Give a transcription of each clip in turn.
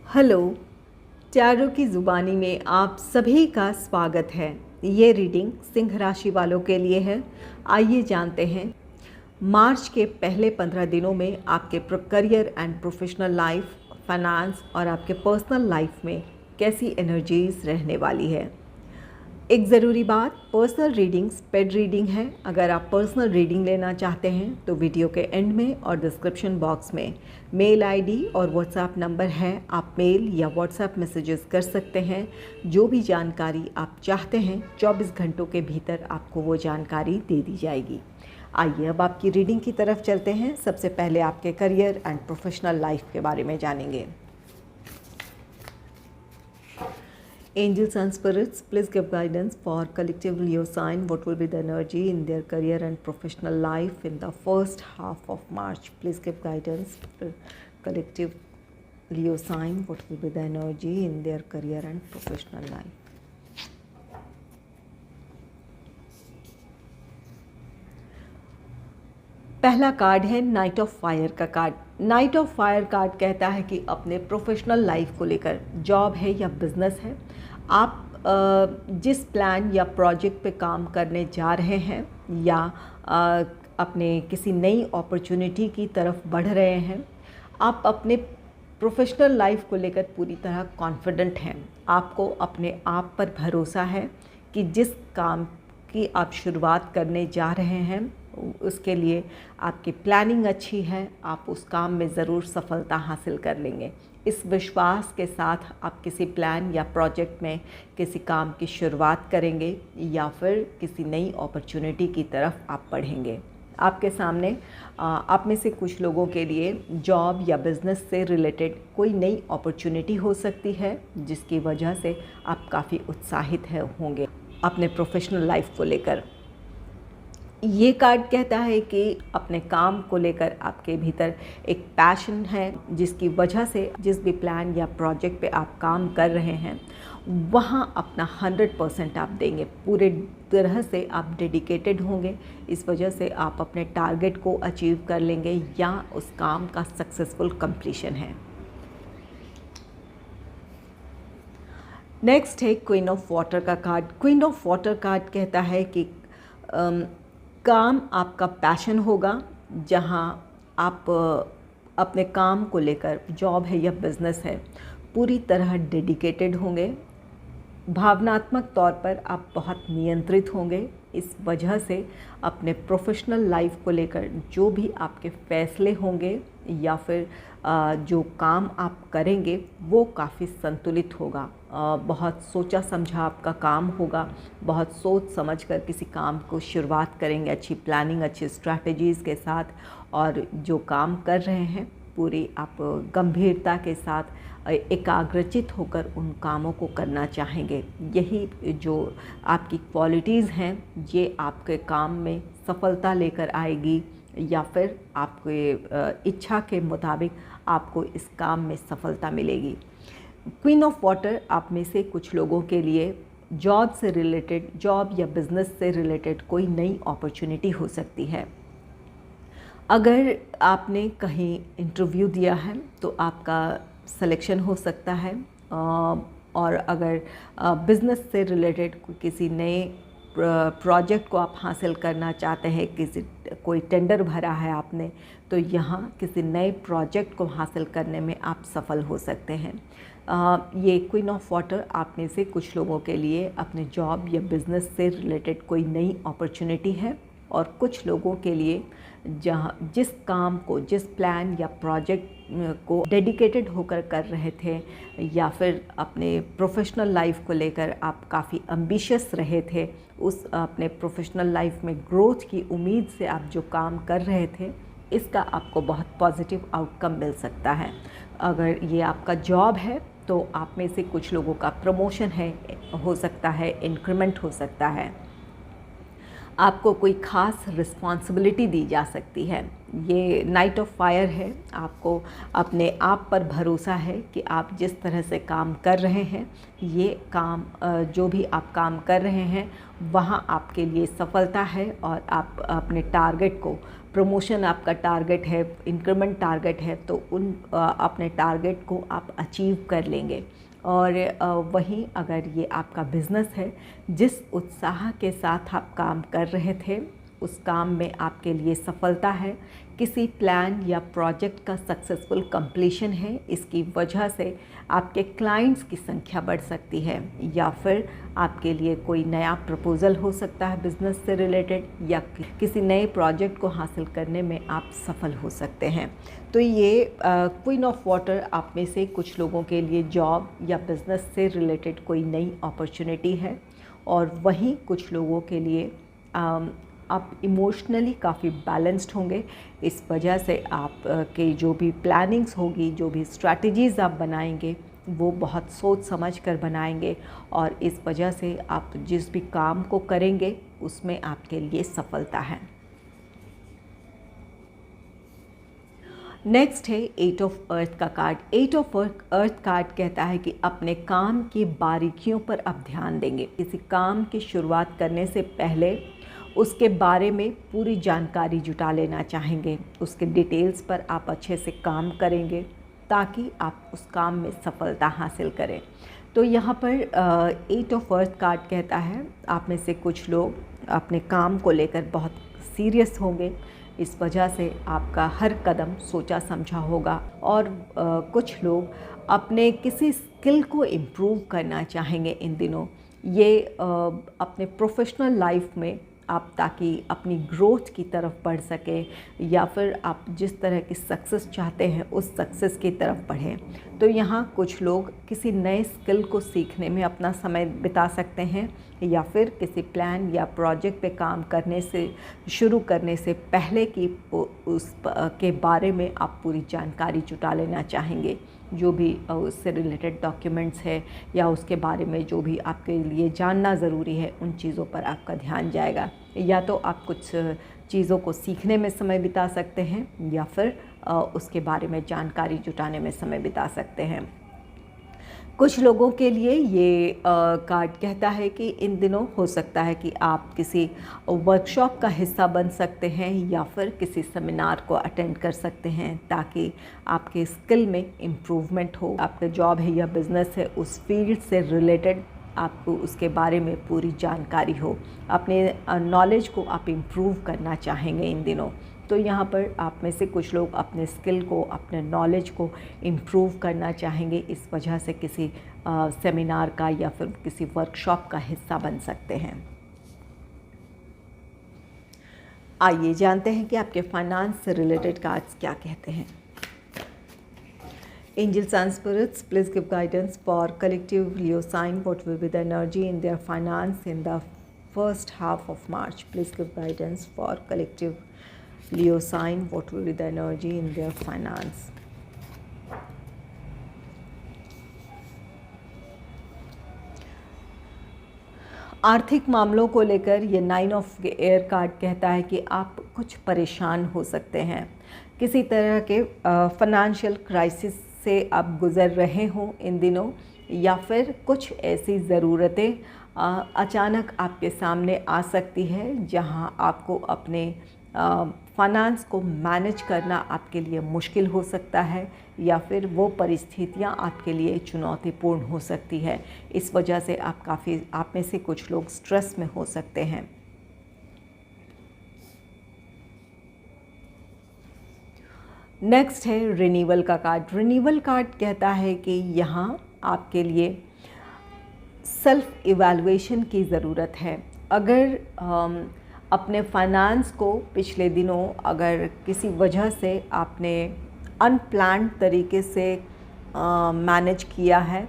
Hello. Tarot की ज़ुबानी में आप सभी का स्वागत है। ये रीडिंग सिंह राशि वालों के लिए है। आइए जानते हैं मार्च के पहले 15 दिनों में आपके career and professional life, finance और आपके पर्सनल लाइफ में कैसी एनर्जीज रहने वाली है। एक ज़रूरी बात, पर्सनल रीडिंग्स पेड रीडिंग है। अगर आप पर्सनल रीडिंग लेना चाहते हैं तो वीडियो के एंड में और डिस्क्रिप्शन बॉक्स में मेल आईडी और व्हाट्सएप नंबर है। आप मेल या व्हाट्सएप मैसेजेस कर सकते हैं। जो भी जानकारी आप चाहते हैं 24 घंटों के भीतर आपको वो जानकारी दे दी जाएगी। आइए अब आपकी रीडिंग की तरफ चलते हैं। सबसे पहले आपके करियर एंड प्रोफेशनल लाइफ के बारे में जानेंगे। Angels and spirits, please give guidance for collective Leo sign. What will be the energy in their career and professional life in the first half of March? Please give guidance for collective Leo sign. What will be the energy in their career and professional life? पहला card है night of fire का card. Night of fire card कहता है कि अपने professional life को लेकर, job है या बिजनेस है, आप जिस प्लान या प्रोजेक्ट पे काम करने जा रहे हैं या अपने किसी नई अपॉर्चुनिटी की तरफ बढ़ रहे हैं, आप अपने प्रोफेशनल लाइफ को लेकर पूरी तरह कॉन्फिडेंट हैं। आपको अपने आप पर भरोसा है कि जिस काम की आप शुरुआत करने जा रहे हैं उसके लिए आपकी प्लानिंग अच्छी है, आप उस काम में ज़रूर सफलता हासिल कर लेंगे। इस विश्वास के साथ आप किसी प्लान या प्रोजेक्ट में किसी काम की शुरुआत करेंगे या फिर किसी नई अपॉर्चुनिटी की तरफ आप बढ़ेंगे। आपके सामने आप में से कुछ लोगों के लिए जॉब या बिज़नेस से रिलेटेड कोई नई अपॉर्चुनिटी हो सकती है, जिसकी वजह से आप काफ़ी उत्साहित होंगे अपने प्रोफेशनल लाइफ को लेकर। ये कार्ड कहता है कि अपने काम को लेकर आपके भीतर एक पैशन है, जिसकी वजह से जिस भी प्लान या प्रोजेक्ट पे आप काम कर रहे हैं वहाँ अपना 100% आप देंगे। पूरे तरह से आप डेडिकेटेड होंगे। इस वजह से आप अपने टारगेट को अचीव कर लेंगे या उस काम का सक्सेसफुल कंप्लीशन है। नेक्स्ट है क्वीन ऑफ वाटर का card. Queen of water card कहता है कि काम आपका पैशन होगा, जहां आप अपने काम को लेकर, जॉब है या बिज़नेस है, पूरी तरह डेडिकेटेड होंगे। भावनात्मक तौर पर आप बहुत नियंत्रित होंगे। इस वजह से अपने प्रोफेशनल लाइफ को लेकर जो भी आपके फैसले होंगे या फिर जो काम आप करेंगे वो काफ़ी संतुलित होगा। बहुत सोचा समझा आपका काम होगा। बहुत सोच समझ कर किसी काम को शुरुआत करेंगे, अच्छी प्लानिंग, अच्छी स्ट्रैटेजीज़ के साथ, और जो काम कर रहे हैं पूरी आप गंभीरता के साथ एकाग्रचित होकर उन कामों को करना चाहेंगे। यही जो आपकी क्वालिटीज़ हैं ये आपके काम में सफलता लेकर आएगी या फिर आपके इच्छा के मुताबिक आपको इस काम में सफलता मिलेगी। क्वीन ऑफ वाटर आप में से कुछ लोगों के लिए जॉब से रिलेटेड, जॉब या बिज़नेस से रिलेटेड कोई नई अपॉर्चुनिटी हो सकती है। अगर आपने कहीं इंटरव्यू दिया है तो आपका सिलेक्शन हो सकता है, और अगर बिज़नेस से रिलेटेड किसी नए प्रोजेक्ट को आप हासिल करना चाहते हैं, कोई टेंडर भरा है आपने, तो यहाँ किसी नए प्रोजेक्ट को हासिल करने में आप सफल हो सकते हैं। ये क्वीन ऑफ वाटर आप में से कुछ लोगों के लिए अपने जॉब या बिज़नेस से रिलेटेड कोई नई अपॉर्चुनिटी है, और कुछ लोगों के लिए जिस काम को, जिस प्लान या प्रोजेक्ट को डेडिकेटेड होकर कर रहे थे या फिर अपने प्रोफेशनल लाइफ को लेकर आप काफ़ी एम्बिशियस रहे थे, उस अपने प्रोफेशनल लाइफ में ग्रोथ की उम्मीद से आप जो काम कर रहे थे, इसका आपको बहुत पॉजिटिव आउटकम मिल सकता है। अगर ये आपका जॉब है तो आप में से कुछ लोगों का प्रमोशन हो सकता है, इंक्रीमेंट हो सकता है, आपको कोई ख़ास रिस्पॉन्सिबिलिटी दी जा सकती है। ये नाइट ऑफ फायर है। आपको अपने आप पर भरोसा है कि आप जिस तरह से काम कर रहे हैं, ये काम जो भी आप काम कर रहे हैं वहाँ आपके लिए सफलता है और आप अपने टारगेट को प्रमोशन आपका टारगेट है, इंक्रीमेंट टारगेट है, तो उन अपने टारगेट को आप अचीव कर लेंगे। और वहीं अगर ये आपका बिज़नेस है, जिस उत्साह के साथ आप काम कर रहे थे उस काम में आपके लिए सफलता है, किसी प्लान या प्रोजेक्ट का सक्सेसफुल कंप्लीशन है, इसकी वजह से आपके क्लाइंट्स की संख्या बढ़ सकती है, या फिर आपके लिए कोई नया प्रपोज़ल हो सकता है बिज़नेस से रिलेटेड, या किसी नए प्रोजेक्ट को हासिल करने में आप सफल हो सकते हैं। तो ये क्वीन ऑफ वाटर आप में से कुछ लोगों के लिए जॉब या बिज़नेस से रिलेटेड कोई नई अपॉर्चुनिटी है, और वहीं कुछ लोगों के लिए आप इमोशनली काफ़ी बैलेंस्ड होंगे। इस वजह से आप के जो भी प्लानिंग्स होगी, जो भी स्ट्रैटेजीज़ आप बनाएंगे, वो बहुत सोच समझ कर बनाएंगे, और इस वजह से आप जिस भी काम को करेंगे उसमें आपके लिए सफलता है। नेक्स्ट है 8 ऑफ अर्थ का कार्ड। 8 ऑफ अर्थ कार्ड कहता है कि अपने काम की बारीकियों पर आप ध्यान देंगे। किसी काम की शुरुआत करने से पहले उसके बारे में पूरी जानकारी जुटा लेना चाहेंगे, उसके डिटेल्स पर आप अच्छे से काम करेंगे ताकि आप उस काम में सफलता हासिल करें। तो यहाँ पर 8 ऑफ अर्थ कार्ड कहता है आप में से कुछ लोग अपने काम को लेकर बहुत सीरियस होंगे, इस वजह से आपका हर कदम सोचा समझा होगा, और कुछ लोग अपने किसी स्किल को इम्प्रूव करना चाहेंगे इन दिनों। ये अपने प्रोफेशनल लाइफ में आप ताकि अपनी ग्रोथ की तरफ बढ़ सके, या फिर आप जिस तरह की सक्सेस चाहते हैं उस सक्सेस की तरफ बढ़ें। तो यहाँ कुछ लोग किसी नए स्किल को सीखने में अपना समय बिता सकते हैं, या फिर किसी प्लान या प्रोजेक्ट पे काम करने से शुरू करने से पहले की उस के बारे में आप पूरी जानकारी जुटा लेना चाहेंगे। जो भी उससे रिलेटेड डॉक्यूमेंट्स है या उसके बारे में जो भी आपके लिए जानना ज़रूरी है, उन चीज़ों पर आपका ध्यान जाएगा। या तो आप कुछ चीज़ों को सीखने में समय बिता सकते हैं, या फिर उसके बारे में जानकारी जुटाने में समय बिता सकते हैं। कुछ लोगों के लिए ये कार्ड कहता है कि इन दिनों हो सकता है कि आप किसी वर्कशॉप का हिस्सा बन सकते हैं, या फिर किसी सेमिनार को अटेंड कर सकते हैं ताकि आपके स्किल में इम्प्रूवमेंट हो। आपका जॉब है या बिज़नेस है, उस फील्ड से रिलेटेड आपको उसके बारे में पूरी जानकारी हो। अपने नॉलेज को आप इम्प्रूव करना चाहेंगे इन दिनों। तो यहाँ पर आप में से कुछ लोग अपने स्किल को, अपने नॉलेज को इम्प्रूव करना चाहेंगे, इस वजह से किसी सेमिनार का या फिर किसी वर्कशॉप का हिस्सा बन सकते हैं। आइए जानते हैं कि आपके फाइनेंस से रिलेटेड कार्ड्स क्या कहते हैं। Angels and spirits, please give guidance for collective Leo sign. What will be the energy in their finance in the first half of March? Please give guidance for collective Leo sign. What will be the energy in their finance? आर्थिक मामलों को लेकर ये 9 of air card कहता है कि आप कुछ परेशान हो सकते हैं। किसी तरह के फाइनेंशियल क्राइसिस से आप गुज़र रहे हों इन दिनों, या फिर कुछ ऐसी ज़रूरतें अचानक आपके सामने आ सकती है जहां आपको अपने फाइनेंस को मैनेज करना आपके लिए मुश्किल हो सकता है, या फिर वो परिस्थितियां आपके लिए चुनौतीपूर्ण हो सकती है। इस वजह से आप में से कुछ लोग स्ट्रेस में हो सकते हैं। नेक्स्ट है रिन्यूअल का कार्ड। रिन्यूअल कार्ड कहता है कि यहाँ आपके लिए सेल्फ इवैल्यूएशन की ज़रूरत है। अगर अपने फाइनेंस को पिछले दिनों अगर किसी वजह से आपने अनप्लान्ड तरीके से मैनेज किया है,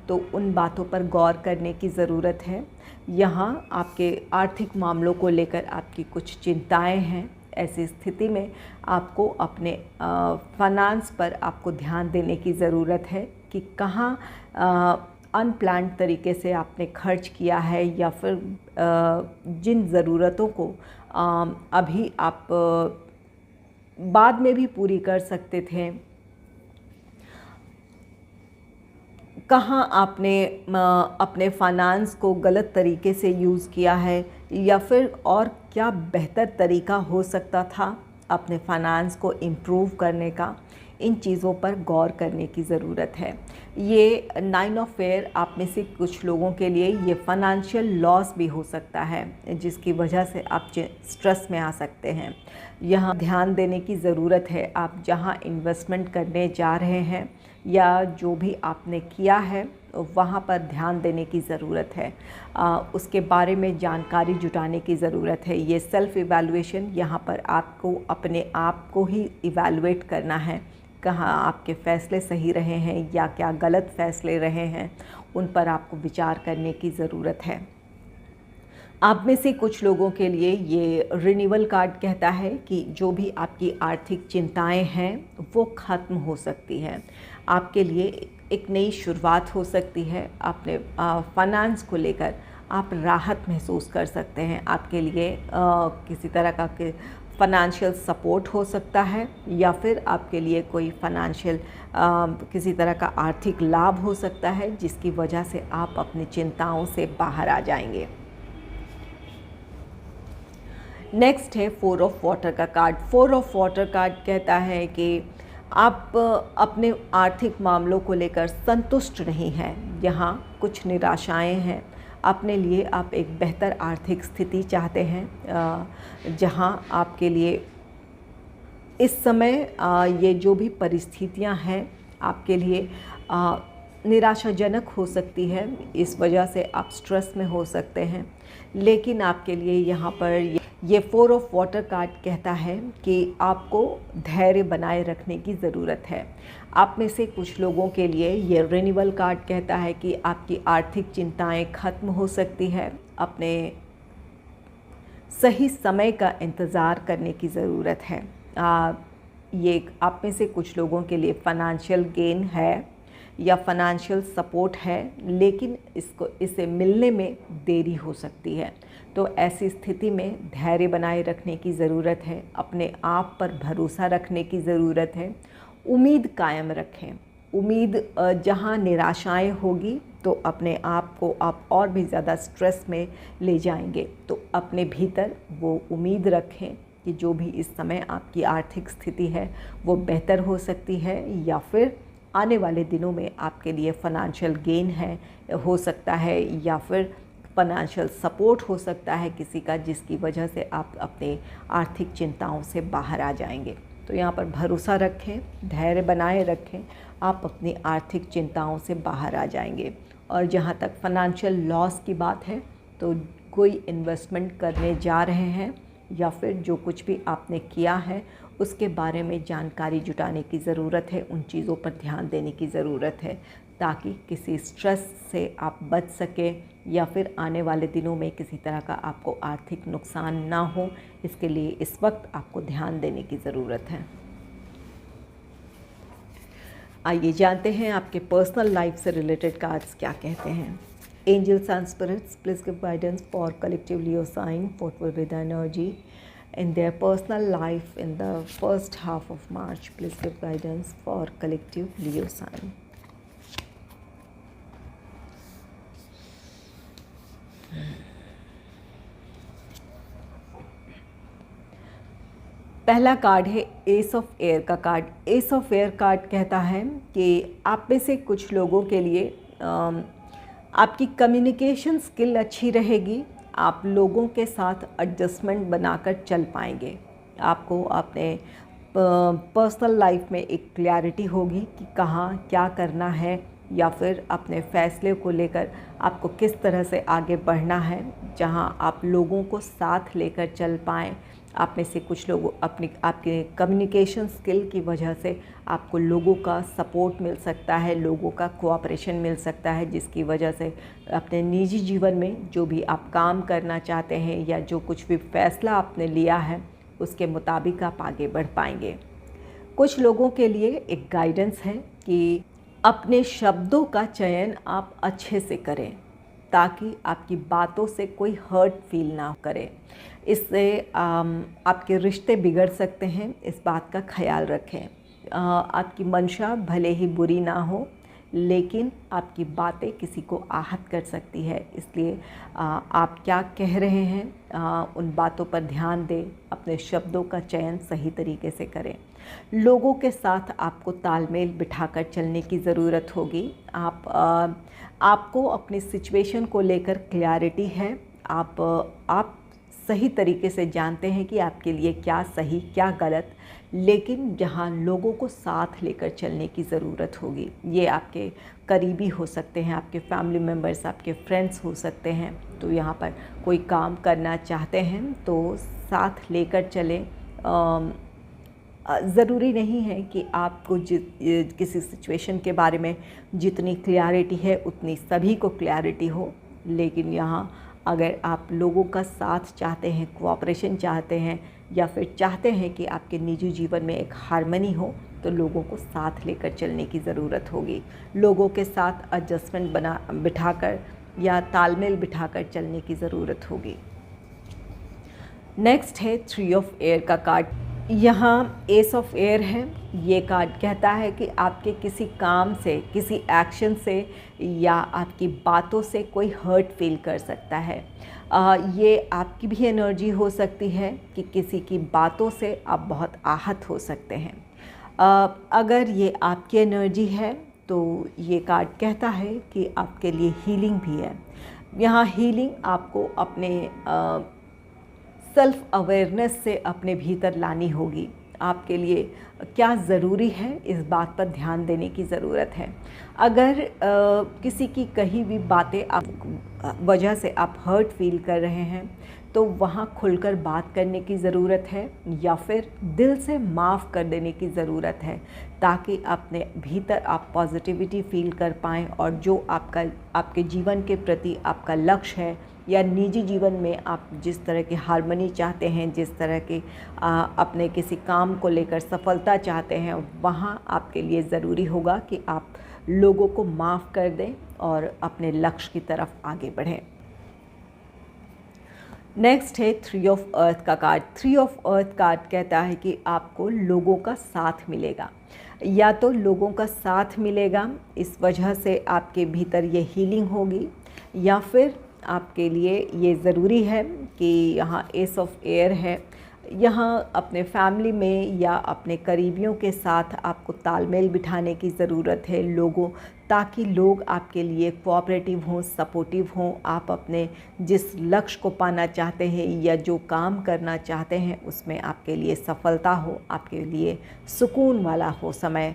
तो उन बातों पर गौर करने की ज़रूरत है। यहाँ आपके आर्थिक मामलों को लेकर आपकी कुछ चिंताएं हैं। ऐसी स्थिति में आपको अपने फाइनेंस पर आपको ध्यान देने की ज़रूरत है कि कहाँ अनप्लान्ड तरीके से आपने खर्च किया है, या फिर जिन ज़रूरतों को अभी आप बाद में भी पूरी कर सकते थे, कहाँ आपने अपने फाइनेंस को गलत तरीके से यूज़ किया है, या फिर और क्या बेहतर तरीका हो सकता था अपने फाइनेंस को इम्प्रूव करने का, इन चीज़ों पर गौर करने की ज़रूरत है। ये 9 ऑफ एयर आप में से कुछ लोगों के लिए ये फाइनेंशियल लॉस भी हो सकता है, जिसकी वजह से आप स्ट्रेस में आ सकते हैं। यहाँ ध्यान देने की ज़रूरत है। आप जहाँ इन्वेस्टमेंट करने जा रहे हैं या जो भी आपने किया है वहाँ पर ध्यान देने की ज़रूरत है। उसके बारे में जानकारी जुटाने की ज़रूरत है। ये सेल्फ़ इवैल्यूएशन, यहाँ पर आपको अपने आप को ही इवैल्यूएट करना है, कहाँ आपके फ़ैसले सही रहे हैं या क्या गलत फ़ैसले रहे हैं, उन पर आपको विचार करने की ज़रूरत है। आप में से कुछ लोगों के लिए ये रिन्यूअल कार्ड कहता है कि जो भी आपकी आर्थिक चिंताएं हैं वो ख़त्म हो सकती हैं। आपके लिए एक नई शुरुआत हो सकती है। अपने फाइनेंस को लेकर आप राहत महसूस कर सकते हैं। आपके लिए किसी तरह का फाइनेंशियल सपोर्ट हो सकता है या फिर आपके लिए कोई फाइनेंशियल किसी तरह का आर्थिक लाभ हो सकता है, जिसकी वजह से आप अपनी चिंताओं से बाहर आ जाएंगे। नेक्स्ट है 4 ऑफ वाटर का कार्ड। 4 ऑफ वाटर कार्ड कहता है कि आप अपने आर्थिक मामलों को लेकर संतुष्ट नहीं हैं। यहाँ कुछ निराशाएं हैं। अपने लिए आप एक बेहतर आर्थिक स्थिति चाहते हैं, जहाँ आपके लिए इस समय ये जो भी परिस्थितियाँ हैं आपके लिए निराशाजनक हो सकती है। इस वजह से आप स्ट्रेस में हो सकते हैं। लेकिन आपके लिए यहाँ पर ये 4 ऑफ वाटर कार्ड कहता है कि आपको धैर्य बनाए रखने की ज़रूरत है। आप में से कुछ लोगों के लिए ये रिन्यूअल कार्ड कहता है कि आपकी आर्थिक चिंताएं ख़त्म हो सकती है। अपने सही समय का इंतज़ार करने की ज़रूरत है। ये आप में से कुछ लोगों के लिए फ़ाइनेंशियल गेन है या फाइनेंशियल सपोर्ट है, लेकिन इसे मिलने में देरी हो सकती है। तो ऐसी स्थिति में धैर्य बनाए रखने की ज़रूरत है। अपने आप पर भरोसा रखने की ज़रूरत है। उम्मीद कायम रखें। उम्मीद जहाँ निराशाएं होगी तो अपने आप को आप और भी ज़्यादा स्ट्रेस में ले जाएंगे। तो अपने भीतर वो उम्मीद रखें कि जो भी इस समय आपकी आर्थिक स्थिति है वो बेहतर हो सकती है, या फिर आने वाले दिनों में आपके लिए फ़ाइनेंशियल गेन हो सकता है, या फिर फ़ाइनेंशियल सपोर्ट हो सकता है किसी का, जिसकी वजह से आप अपने आर्थिक चिंताओं से बाहर आ जाएंगे। तो यहाँ पर भरोसा रखें, धैर्य बनाए रखें, आप अपनी आर्थिक चिंताओं से बाहर आ जाएंगे। और जहाँ तक फ़ाइनेंशियल लॉस की बात है, तो कोई इन्वेस्टमेंट करने जा रहे हैं या फिर जो कुछ भी आपने किया है उसके बारे में जानकारी जुटाने की ज़रूरत है। उन चीज़ों पर ध्यान देने की ज़रूरत है ताकि किसी स्ट्रेस से आप बच सकें, या फिर आने वाले दिनों में किसी तरह का आपको आर्थिक नुकसान ना हो। इसके लिए इस वक्त आपको ध्यान देने की ज़रूरत है। आइए जानते हैं आपके पर्सनल लाइफ से रिलेटेड कार्ड्स क्या कहते हैं। Angels and spirits, please give guidance for collective Leo sign, what will be the energy in their personal life in the first half of March. Please give guidance for collective Leo sign. पहला card है S of air का card. S of air card कहता है कि आप में से कुछ लोगों के लिए आपकी कम्युनिकेशन स्किल अच्छी रहेगी। आप लोगों के साथ एडजस्टमेंट बनाकर चल पाएंगे। आपको अपने पर्सनल लाइफ में एक क्लैरिटी होगी कि कहाँ क्या करना है, या फिर अपने फ़ैसले को लेकर आपको किस तरह से आगे बढ़ना है, जहाँ आप लोगों को साथ लेकर चल पाएँ। आप में से कुछ लोग आपके कम्युनिकेशन स्किल की वजह से आपको लोगों का सपोर्ट मिल सकता है, लोगों का कोऑपरेशन मिल सकता है, जिसकी वजह से अपने निजी जीवन में जो भी आप काम करना चाहते हैं या जो कुछ भी फ़ैसला आपने लिया है उसके मुताबिक आप आगे बढ़ पाएंगे। कुछ लोगों के लिए एक गाइडेंस है कि अपने शब्दों का चयन आप अच्छे से करें ताकि आपकी बातों से कोई हर्ट फील ना करे। इससे आपके रिश्ते बिगड़ सकते हैं, इस बात का ख्याल रखें। आपकी मंशा भले ही बुरी ना हो, लेकिन आपकी बातें किसी को आहत कर सकती है। इसलिए आप क्या कह रहे हैं उन बातों पर ध्यान दें, अपने शब्दों का चयन सही तरीके से करें। लोगों के साथ आपको तालमेल बिठाकर चलने की ज़रूरत होगी। आपको अपनी सिचुएशन को लेकर क्लैरिटी है। आप सही तरीके से जानते हैं कि आपके लिए क्या सही क्या गलत, लेकिन जहाँ लोगों को साथ लेकर चलने की ज़रूरत होगी। ये आपके करीबी हो सकते हैं, आपके फैमिली मेम्बर्स, आपके फ्रेंड्स हो सकते हैं। तो यहाँ पर कोई काम करना चाहते हैं तो साथ लेकर चलें। ज़रूरी नहीं है कि आपको किसी सिचुएशन के बारे में जितनी क्लैरिटी है उतनी सभी को क्लैरिटी हो, लेकिन यहाँ अगर आप लोगों का साथ चाहते हैं, कोऑपरेशन चाहते हैं, या फिर चाहते हैं कि आपके निजी जीवन में एक हार्मनी हो, तो लोगों को साथ लेकर चलने की ज़रूरत होगी। लोगों के साथ एडजस्टमेंट बिठाकर या तालमेल बिठाकर चलने की ज़रूरत होगी। नेक्स्ट है 3 ऑफ एयर का कार्ड। यहाँ एस ऑफ एयर है। ये कार्ड कहता है कि आपके किसी काम से, किसी एक्शन से या आपकी बातों से कोई हर्ट फील कर सकता है। ये आपकी भी एनर्जी हो सकती है कि किसी की बातों से आप बहुत आहत हो सकते हैं। अगर ये आपकी एनर्जी है तो ये कार्ड कहता है कि आपके लिए हीलिंग भी है। यहाँ हीलिंग आपको अपने सेल्फ अवेयरनेस से अपने भीतर लानी होगी। आपके लिए क्या ज़रूरी है इस बात पर ध्यान देने की ज़रूरत है। अगर किसी की कही हुई बातें आप वजह से आप हर्ट फील कर रहे हैं तो वहाँ खुलकर बात करने की ज़रूरत है, या फिर दिल से माफ़ कर देने की ज़रूरत है, ताकि अपने भीतर आप पॉजिटिविटी फील कर पाएँ और जो आपके जीवन के प्रति आपका लक्ष्य है या निजी जीवन में आप जिस तरह की हार्मनी चाहते हैं, जिस तरह के अपने किसी काम को लेकर सफलता चाहते हैं, वहाँ आपके लिए ज़रूरी होगा कि आप लोगों को माफ़ कर दें और अपने लक्ष्य की तरफ आगे बढ़ें। नेक्स्ट है 3 ऑफ अर्थ का कार्ड। 3 ऑफ अर्थ कार्ड कहता है कि आपको लोगों का साथ मिलेगा, या तो लोगों का साथ मिलेगा, इस वजह से आपके भीतर ये हीलिंग होगी, या फिर आपके लिए ये ज़रूरी है कि यहाँ एस ऑफ एयर है। यहाँ अपने फैमिली में या अपने करीबियों के साथ आपको तालमेल बिठाने की ज़रूरत है ताकि लोग आपके लिए कोऑपरेटिव हों, सपोर्टिव हों। आप अपने जिस लक्ष्य को पाना चाहते हैं या जो काम करना चाहते हैं उसमें आपके लिए सफलता हो, आपके लिए सुकून वाला हो समय।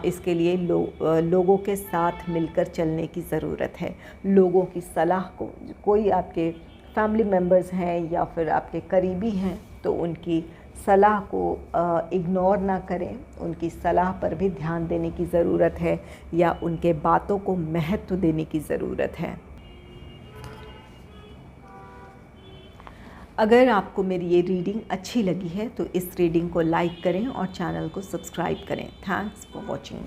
इसके लिए लोगों के साथ मिलकर चलने की ज़रूरत है। लोगों की सलाह को, कोई आपके फैमिली मेम्बर्स हैं या फिर आपके करीबी हैं, तो उनकी सलाह को इग्नोर ना करें। उनकी सलाह पर भी ध्यान देने की ज़रूरत है या उनके बातों को महत्व देने की ज़रूरत है। अगर आपको मेरी ये रीडिंग अच्छी लगी है तो इस रीडिंग को लाइक करें और चैनल को सब्सक्राइब करें। Thanks for watching.